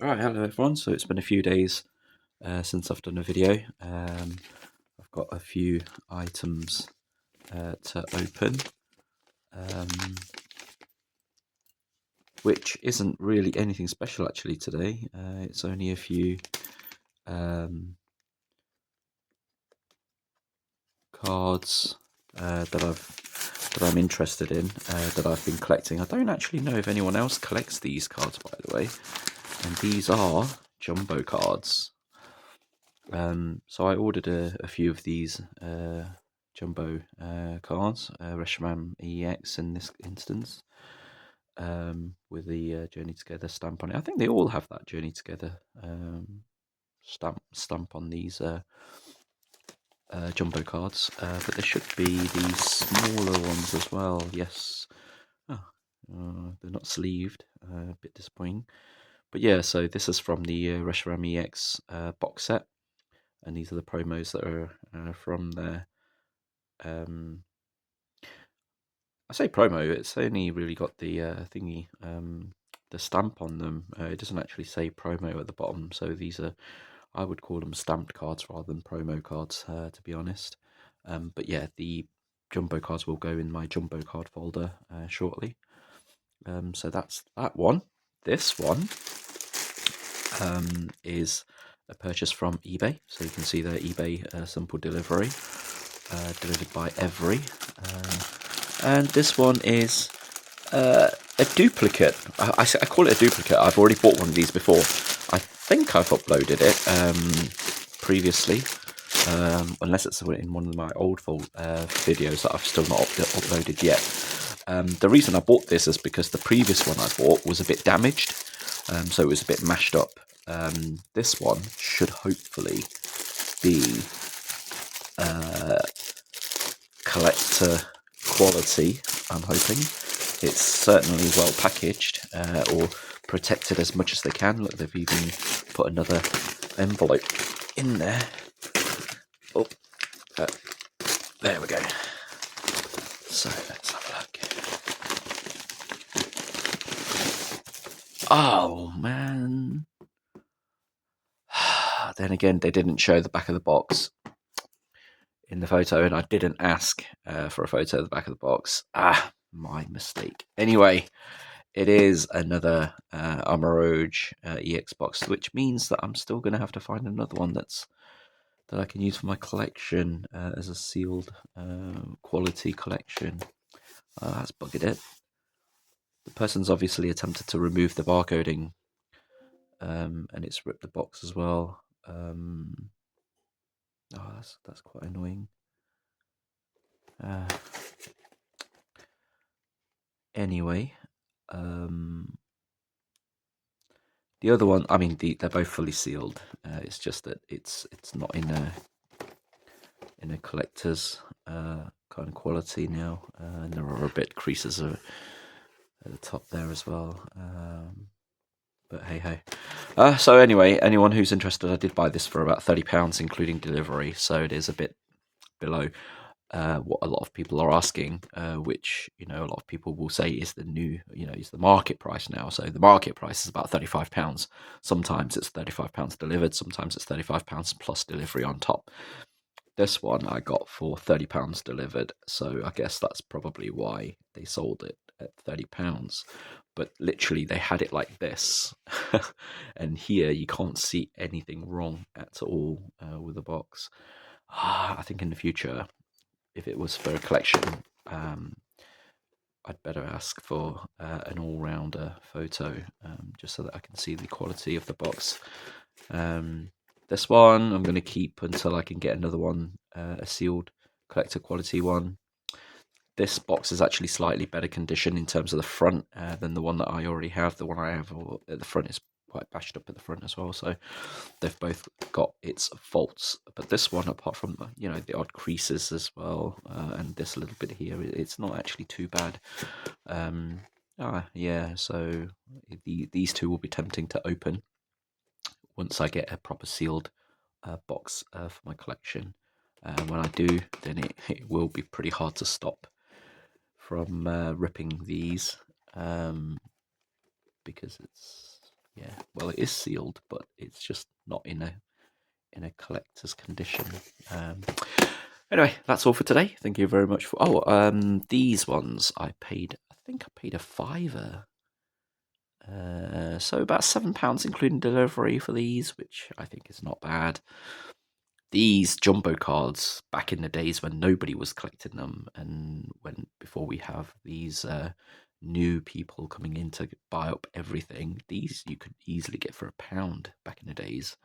Alright, hello everyone. So it's been a few days since I've done a video. I've got a few items to open, which isn't really anything special actually today. It's only a few cards that I'm interested in, that I've been collecting. I don't actually know if anyone else collects these cards, by the way. And these are jumbo cards. So I ordered a few of these jumbo cards, Reshiram EX in this instance, with the Journey Together stamp on it. I think they all have that Journey Together stamp on these jumbo cards, but there should be these smaller ones as well. Yes, they're not sleeved, a bit disappointing. But yeah, so this is from the Reshiram EX box set, and these are the promos that are from there. I say promo, it's only really got the thingy, the stamp on them. It doesn't actually say promo at the bottom, so these are, I would call them stamped cards rather than promo cards, to be honest. But yeah, the jumbo cards will go in my jumbo card folder shortly. So that's that one. This one is a purchase from eBay. So you can see the eBay simple delivery, delivered by Every. And this one is a duplicate. I call it a duplicate. I've already bought one of these before. I think I've uploaded it previously, unless it's in one of my old videos that I've still not uploaded yet. The reason I bought this is because the previous one I bought was a bit damaged, so it was a bit mashed up. This one should hopefully be collector quality, I'm hoping. It's certainly well packaged, or protected as much as they can. Look, they've even put another envelope in there. Oh, there we go. So let's have a look. Oh man. Then again, they didn't show the back of the box in the photo, and I didn't ask for a photo of the back of the box. My mistake. Anyway, it is another Amaroj EX box, which means that I'm still going to have to find another one that I can use for my collection as a sealed quality collection. That's buggered it. The person's obviously attempted to remove the barcoding, and it's ripped the box as well. That's quite annoying. Anyway, the other one, I mean, they're both fully sealed. It's just that it's not in a collector's kind of quality now, and there are a bit creases at the top there as well. But hey. So anyway, anyone who's interested, I did buy this for about £30, including delivery, so it is a bit below what a lot of people are asking, which, a lot of people will say is the new, is the market price now. So the market price is about £35. Sometimes it's £35 delivered, sometimes it's £35 plus delivery on top. This one I got for £30 delivered, so I guess that's probably why they sold it at £30. But literally, they had it like this, and here you can't see anything wrong at all with the box. I think in the future, if it was for a collection, I'd better ask for an all-rounder photo, just so that I can see the quality of the box. This one I'm going to keep until I can get another one, a sealed collector quality one. This box is actually slightly better condition in terms of the front than the one that I already have. The one I have at the front is quite bashed up at the front as well, so they've both got its faults. But this one, apart from the odd creases as well, and this little bit here, it's not actually too bad. Yeah, so these two will be tempting to open once I get a proper sealed box for my collection. When I do, then it will be pretty hard to stop from ripping these, because Yeah, well, it is sealed, but it's just not in a collector's condition. Um, anyway, that's all for today. Thank you very much for. Oh, these ones I paid. I think I paid a fiver. So about £7 including delivery for these, which I think is not bad. These jumbo cards back in the days when nobody was collecting them, and when before we have these new people coming in to buy up everything, these you could easily get for £1 back in the days.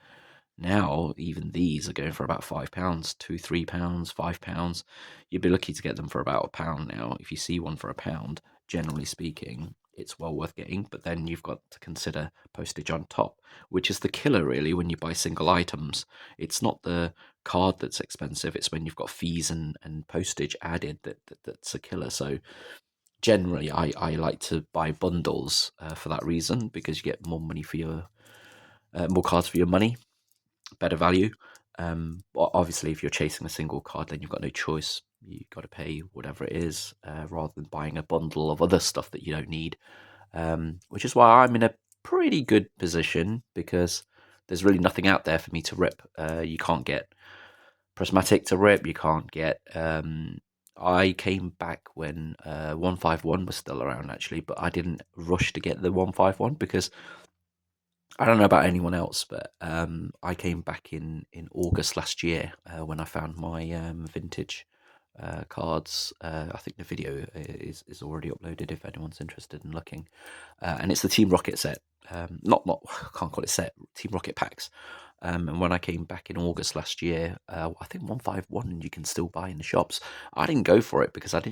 Now, even these are going for about £5, two, £3, £5. You'd be lucky to get them for about £1 now. If you see one for £1, generally speaking, it's well worth getting. But then you've got to consider postage on top, which is the killer, really, when you buy single items. It's not the card that's expensive, it's when you've got fees and postage added that's a killer. So generally, I like to buy bundles for that reason, because you get more money for your more cards for your money, better value. Obviously, if you're chasing a single card, then you've got no choice. You've got to pay whatever it is, rather than buying a bundle of other stuff that you don't need. Which is why I'm in a pretty good position, because there's really nothing out there for me to rip. You can't get prismatic to rip. You can't get. I came back when 151 was still around, actually, but I didn't rush to get the 151 because I don't know about anyone else, but I came back in August last year when I found my vintage cards. I think the video is already uploaded if anyone's interested in looking, and it's the Team Rocket set. Not I can't call it set. Team Rocket packs. And when I came back in August last year, I think 151 you can still buy in the shops. I didn't go for it because I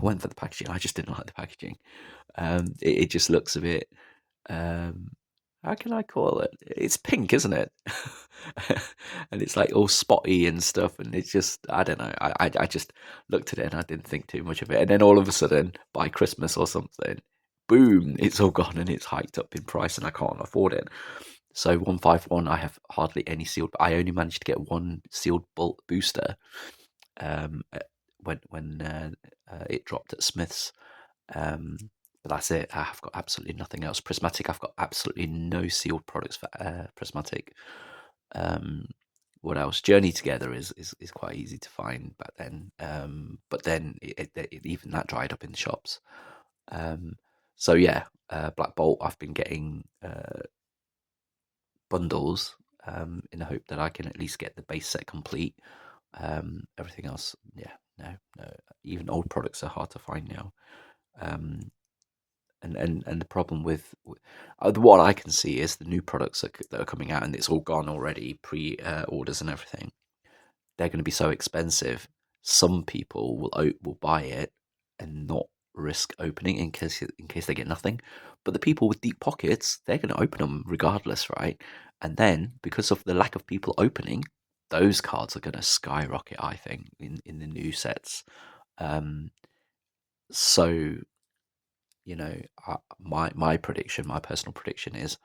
went for the packaging. I just didn't like the packaging. It just looks a bit. Um, how can I call it? It's pink, isn't it? And it's like all spotty and stuff, and it's just I don't know. I just looked at it and I didn't think too much of it, and then all of a sudden by Christmas or something, boom, it's all gone and it's hiked up in price, and I can't afford it. So 151, I have hardly any sealed. I only managed to get one sealed bulk booster um, uh, when it dropped at Smiths. Um, but that's it. I've got absolutely nothing else. Prismatic, I've got absolutely no sealed products for Prismatic. Um, what else? Journey Together is quite easy to find back then. But then even that dried up in the shops. Um, so yeah, Black Bolt, I've been getting bundles in the hope that I can at least get the base set complete. Everything else, yeah, no. Even old products are hard to find now. Um, and the problem with what I can see is the new products that are coming out, and it's all gone already, pre orders and everything. They're going to be so expensive. Some people will buy it and not risk opening in case they get nothing. But the people with deep pockets, they're going to open them regardless, right? And then because of the lack of people opening, those cards are going to skyrocket, I think, in the new sets. Um, so my prediction, my personal prediction is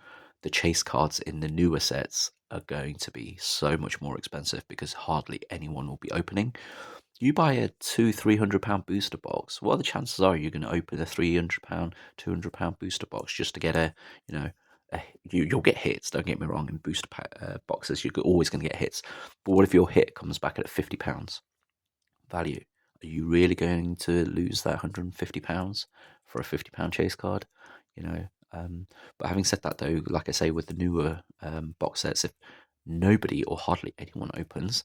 the chase cards in the newer sets are going to be so much more expensive because hardly anyone will be opening. You buy a £200-300 booster box. What are the chances are you're going to open a £300, £200 booster box just to get you know, you'll get hits. Don't get me wrong. In booster boxes, you're always going to get hits. But what if your hit comes back at £50 value? Are you really going to lose that £150 for a £50 chase card? You know, but having said that, though, like I say, with the newer box sets, if nobody or hardly anyone opens,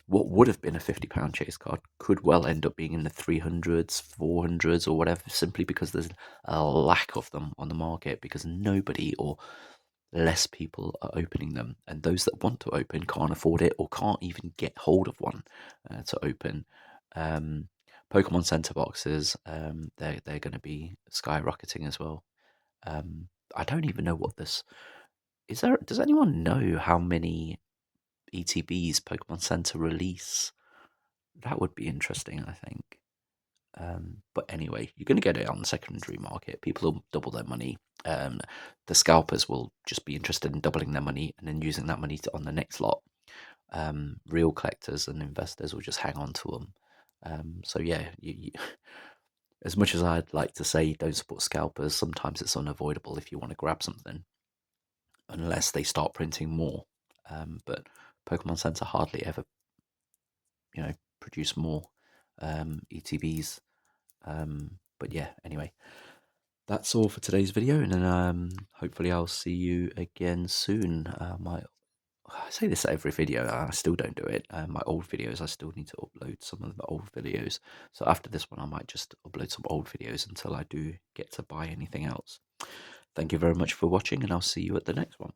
what would have been a £50 chase card could well end up being in the 300s, 400s, or whatever, simply because there's a lack of them on the market because nobody or less people are opening them, and those that want to open can't afford it or can't even get hold of one to open. Um, Pokemon Center boxes, they're going to be skyrocketing as well. I don't even know what this is. There, does anyone know how many ETBs Pokemon Center release? That would be interesting, I think. But anyway, you're going to get it on the secondary market. People will double their money. The scalpers will just be interested in doubling their money and then using that money on the next lot. Real collectors and investors will just hang on to them. So yeah, as much as I'd like to say don't support scalpers, sometimes it's unavoidable if you want to grab something. unless they start printing more. But Pokemon Center hardly ever, produce more ETBs. But yeah, anyway, that's all for today's video, and then hopefully I'll see you again soon. I say this every video, and I still don't do it. My old videos, I still need to upload some of the old videos. So after this one, I might just upload some old videos until I do get to buy anything else. Thank you very much for watching, and I'll see you at the next one.